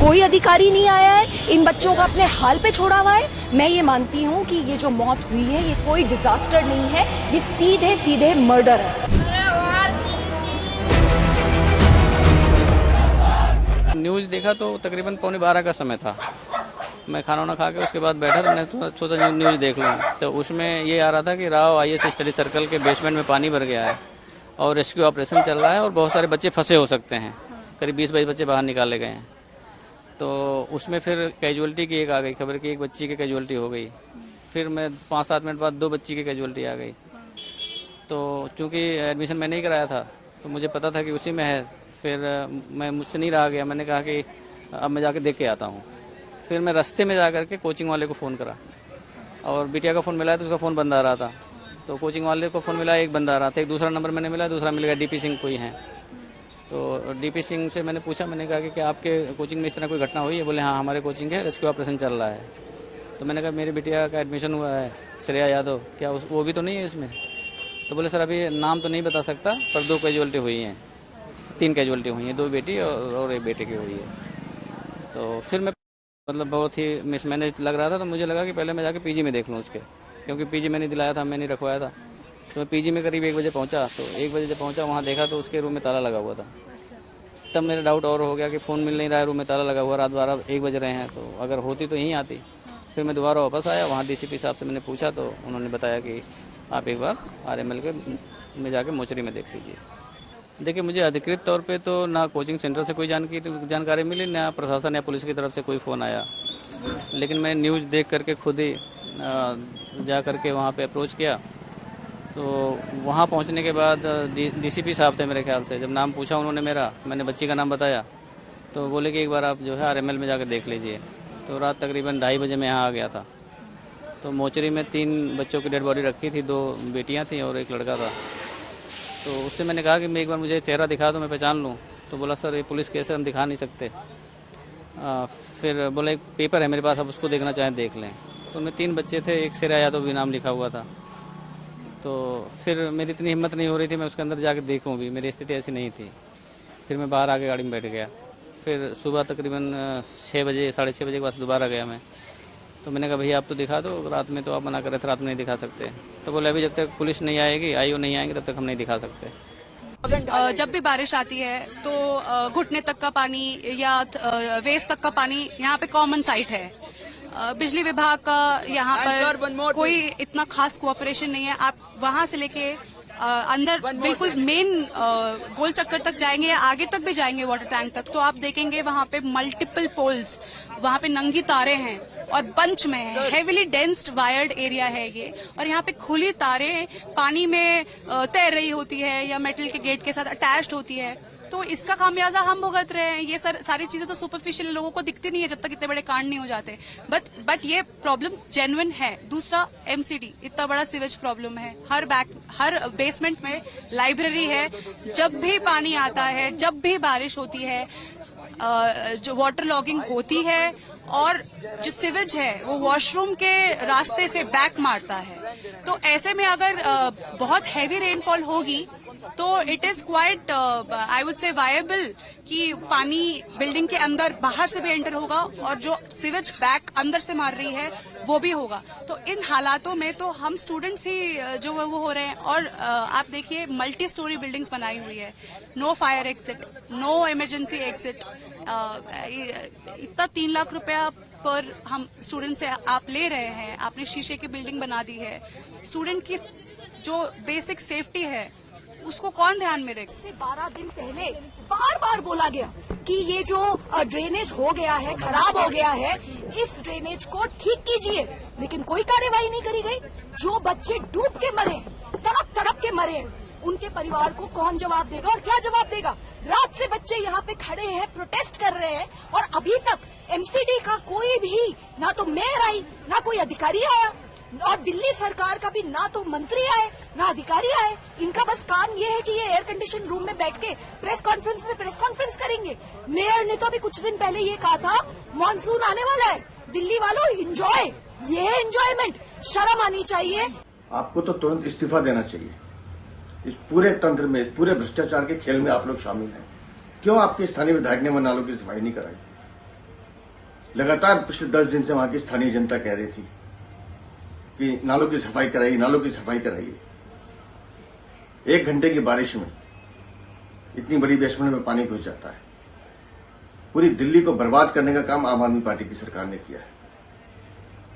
कोई अधिकारी नहीं आया है, इन बच्चों को अपने हाल पे छोड़ा हुआ है। मैं ये मानती हूँ कि ये जो मौत हुई है ये कोई डिजास्टर नहीं है, ये सीधे सीधे मर्डर है। न्यूज़ देखा तो तकरीबन 11:15 का समय था। मैं खाना वाना खा के उसके बाद बैठा तो मैंने सोचा न्यूज़ देख लूँ। तो उसमें ये आ रहा था कि राव IAS स्टडी सर्कल के बेसमेंट में पानी भर गया है और रेस्क्यू ऑपरेशन चल रहा है और बहुत सारे बच्चे फंसे हो सकते हैं। करीब 20-22 बच्चे बाहर निकाले गए हैं। तो उसमें फिर कैजुअलिटी की एक आ गई खबर कि एक बच्ची की कैजुअलिटी हो गई। फिर मैं 5-7 मिनट बाद 2 बच्ची की कैजुअलिटी आ गई। तो चूँकि एडमिशन मैंने ही कराया था तो मुझे पता था कि उसी में है। फिर मैं मुझसे नहीं रहा गया, मैंने कहा कि अब मैं जाके देख के आता हूँ। फिर मैं रास्ते में जा करके कोचिंग वाले को फ़ोन करा और बिटिया का फ़ोन मिला तो उसका फ़ोन बंद आ रहा था। तो कोचिंग वाले को फ़ोन मिला, एक बंदा आ रहा था। एक दूसरा नंबर मैंने मिला, दूसरा मिल गया DP सिंह कोई हैं। तो DP सिंह से मैंने पूछा, मैंने कहा कि क्या आपके कोचिंग में इस तरह कोई घटना हुई है? बोले हाँ, हमारे कोचिंग है, रेस्क्यू ऑपरेशन चल रहा है। तो मैंने कहा मेरी बिटिया का एडमिशन हुआ है, श्रेया यादव, क्या वो भी तो नहीं है इसमें? तो बोले सर अभी नाम तो नहीं बता सकता, पर 2 कैजुअलिटी हुई हैं, 3 कैजुअलिटी हुई हैं, 2 बेटी और 1 बेटे की हुई है। तो फिर मैं मतलब बहुत ही मिसमैनेज लग रहा था। तो मुझे लगा कि पहले मैं जाके PG में देख लूँ उसके, क्योंकि PG मैंने दिलाया था, मैंने रखवाया था। तो मैं PG में करीब 1 बजे पहुँचा। तो 1 बजे जब पहुँचा वहाँ देखा तो उसके रूम में ताला लगा हुआ था। तब मेरा डाउट और हो गया कि फ़ोन मिल नहीं रहा है, रूम में ताला लगा हुआ, रात 12-1 बज रहे हैं, तो अगर होती तो यहीं आती। फिर मैं दोबारा वापस आया, वहाँ DCP साहब से मैंने पूछा तो उन्होंने बताया कि आप एक बार RML के में जाके मोचरी में देख लीजिए। देखिए मुझे अधिकृत तौर पे तो ना कोचिंग सेंटर से कोई जानकारी मिली, ना प्रशासन या पुलिस की तरफ से कोई फ़ोन आया। लेकिन मैं न्यूज़ देख करके खुद ही जा करके वहाँ पे अप्रोच किया। तो वहाँ पहुँचने के बाद DCP साहब थे मेरे ख्याल से। जब नाम पूछा उन्होंने मेरा, मैंने बच्ची का नाम बताया तो बोले कि एक बार आप जो है RML में जाकर देख लीजिए। तो रात तकरीबन 2:30 बजे मैं यहाँ आ गया था। तो मोचरी में 3 बच्चों की डेड बॉडी रखी थी, 2 बेटियाँ थीं और 1 लड़का था। तो उससे मैंने कहा कि मैं एक बार मुझे चेहरा दिखा दो, मैं पहचान लूँ। तो बोला सर ये पुलिस केस है, हम दिखा नहीं सकते। फिर बोला एक पेपर है मेरे पास, आप उसको देखना चाहें देख लें। तो मैं 3 बच्चे थे, एक श्रेया यादव भी नाम लिखा हुआ था। तो फिर मेरी इतनी हिम्मत नहीं हो रही थी मैं उसके अंदर जाकर देखूँ भी, मेरी स्थिति ऐसी नहीं थी। फिर मैं बाहर आके गाड़ी में बैठ गया। फिर सुबह तकरीबन 6 बजे 6:30 बजे के बाद दोबारा गया मैं। तो मैंने कहा भैया आप तो दिखा दो, रात में तो आप मना कर रहे थे, रात में नहीं दिखा सकते। तो बोले अभी जब तक पुलिस नहीं आएगी, IO नहीं आएंगे, तब तक हम नहीं दिखा सकते। जब भी बारिश आती है तो घुटने तक का पानी या वेस्ट तक का पानी यहाँ पे कॉमन साइट है। बिजली विभाग का यहाँ पर कोई इतना खास कोऑपरेशन नहीं है। आप वहाँ से लेके अंदर बिल्कुल मेन गोल चक्कर तक जाएंगे या आगे तक भी जाएंगे वाटर टैंक तक, तो आप देखेंगे वहाँ पे मल्टीपल पोल्स, वहाँ पे नंगी तारे हैं और बंच में है। हेविली डेंस्ड वायर्ड एरिया है ये, और यहाँ पे खुली तारें पानी में तैर रही होती है या मेटल के गेट के साथ अटैच्ड होती है। तो इसका खामियाजा हम भुगत रहे हैं। ये सारी चीजें तो सुपरफिशियल लोगों को दिखती नहीं है जब तक इतने बड़े कांड नहीं हो जाते। बट ये प्रॉब्लम्स जेन्युइन है। दूसरा MCD इतना बड़ा सीवेज प्रॉब्लम है। हर बेसमेंट में लाइब्रेरी है। जब भी पानी आता है, जब भी बारिश होती है, जो वाटर लॉगिंग होती है और जो सीवेज है वो वॉशरूम के रास्ते से बैक मारता है। तो ऐसे में अगर बहुत हैवी रेनफॉल होगी तो it is quite I would say viable कि पानी बिल्डिंग के अंदर बाहर से भी एंटर होगा और जो सीवेज बैक अंदर से मार रही है वो भी होगा। तो इन हालातों में तो हम स्टूडेंट्स ही जो वो हो रहे हैं। और आप देखिए मल्टी स्टोरी बिल्डिंग्स बनाई हुई है, no fire exit, no emergency exit. इतना 3 लाख रुपया पर हम स्टूडेंट से आप ले रहे हैं, आपने शीशे की बिल्डिंग बना दी है। स्टूडेंट की जो बेसिक सेफ्टी है उसको कौन ध्यान में रखे? 12 दिन पहले बार बार बोला गया कि ये जो ड्रेनेज हो गया है, खराब हो गया है, इस ड्रेनेज को ठीक कीजिए, लेकिन कोई कार्यवाही नहीं करी गई। जो बच्चे डूब के मरे, तड़प के मरे, उनके परिवार को कौन जवाब देगा और क्या जवाब देगा? रात से बच्चे यहाँ पे खड़े हैं, प्रोटेस्ट कर रहे हैं और अभी तक MCD का कोई भी, ना तो मेयर आई, ना कोई अधिकारी आया, और दिल्ली सरकार का भी ना तो मंत्री आए ना अधिकारी आए। इनका बस काम ये है कि ये एयर कंडीशन रूम में बैठ के प्रेस कॉन्फ्रेंस करेंगे। मेयर ने तो अभी कुछ दिन पहले ये कहा था मॉनसून आने वाला है, दिल्ली वालों एंजॉय, ये है एंजॉयमेंट। शर्म आनी चाहिए। आपको तो तुरंत इस्तीफा देना चाहिए। इस पूरे तंत्र में, इस पूरे भ्रष्टाचार के खेल में आप लोग शामिल हैं। क्यों आपके स्थानीय विधायक ने वो नालों की सफाई नहीं कराई? लगातार पिछले 10 दिन से वहां की स्थानीय जनता कह रही थी कि नालों की सफाई कराइए, नालों की सफाई कराइए। 1 घंटे की बारिश में इतनी बड़ी बेसमेंट में पानी घुस जाता है। पूरी दिल्ली को बर्बाद करने का काम आम आदमी पार्टी की सरकार ने किया है।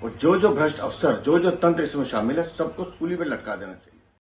और जो भ्रष्ट अफसर, जो तंत्र इसमें शामिल है, सबको सूली पे लटका देना चाहिए।